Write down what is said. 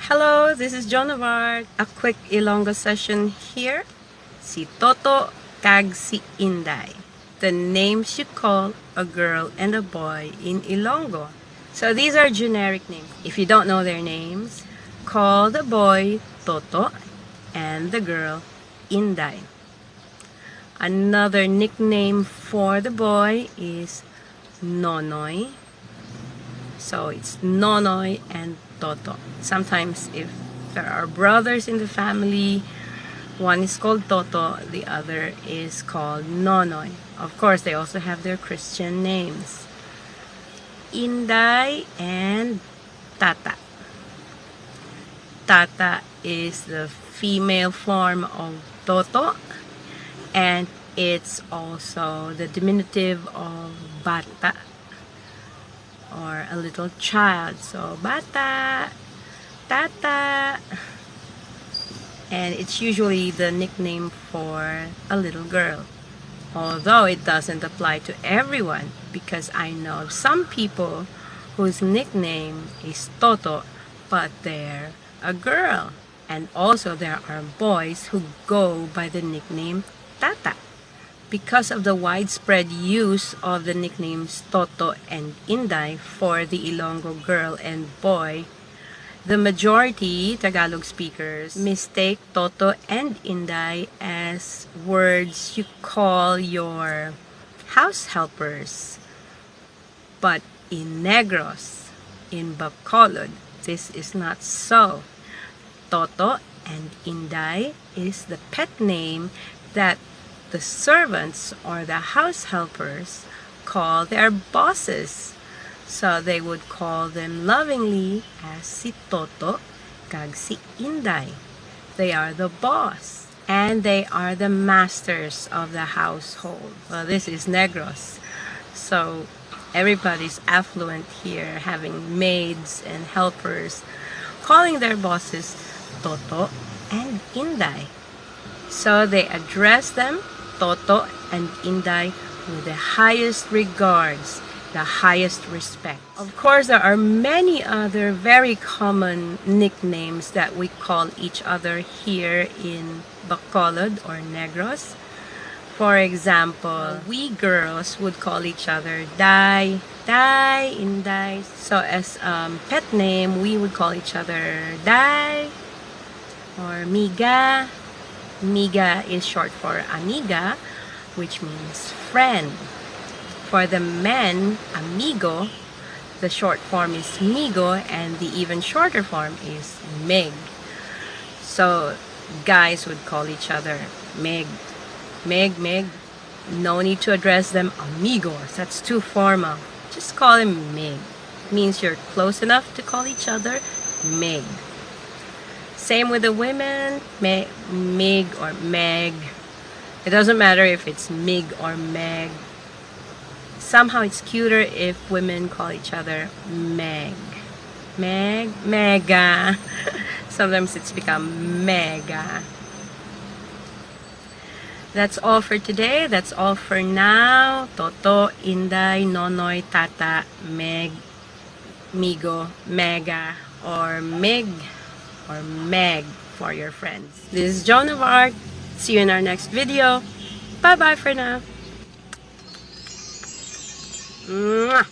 Hello, this is John of Art. A quick Ilonggo session here. Si Toto kag si Inday. The names you call a girl and a boy in Ilonggo. So these are generic names. If you don't know their names, call the boy Toto and the girl Inday. Another nickname for the boy is Nonoy. So it's Nonoy and Toto. Sometimes if there are brothers in the family, one is called Toto, the other is called Nonoy. Of course, they also have their Christian names. Inday and Tata. Tata is the female form of Toto, and it's also the diminutive of Bata, or a little child. So Bata, Tata, and it's usually the nickname for a little girl. Although it doesn't apply to everyone, because I know some people whose nickname is Toto, but they're a girl. And also there are boys who go by the nickname Tata. Because of the widespread use of the nicknames Toto and Inday for the Ilonggo girl and boy, the majority Tagalog speakers mistake Toto and Inday as words you call your house helpers. But in Negros, in Bacolod, this is not so. Toto and Inday is the pet name that the servants or the house helpers call their bosses. So they would call them lovingly as si Toto kag si Inday. They are the boss and they are the masters of the household. Well, this is Negros. So everybody's affluent here, having maids and helpers, calling their bosses Toto and Inday. So they address them, Toto and Inday, with the highest regards, the highest respect. Of course, there are many other very common nicknames that we call each other here in Bacolod or Negros. For example, we girls would call each other Day, Day, Inday. So as pet name, we would call each other Day or MIGA. MIGA is short for amiga, which means friend. For the men, amigo, the short form is MIGO, and the even shorter form is Meg. So guys would call each other Meg. Meg, Meg. No need to address them amigos. That's too formal. Just call them Meg. Means you're close enough to call each other Meg. Same with the women, Mig or Meg. It doesn't matter if it's Mig or Meg. Somehow it's cuter if women call each other Meg. Meg, Mega. Sometimes it's become Mega. That's all for today. That's all for now. Toto, Inday, Nonoy, Tata, Meg, Migo, Mega, or Mig, or Meg for your friends. This is Joan of Art. See you in our next video. Bye bye for now. Mwah.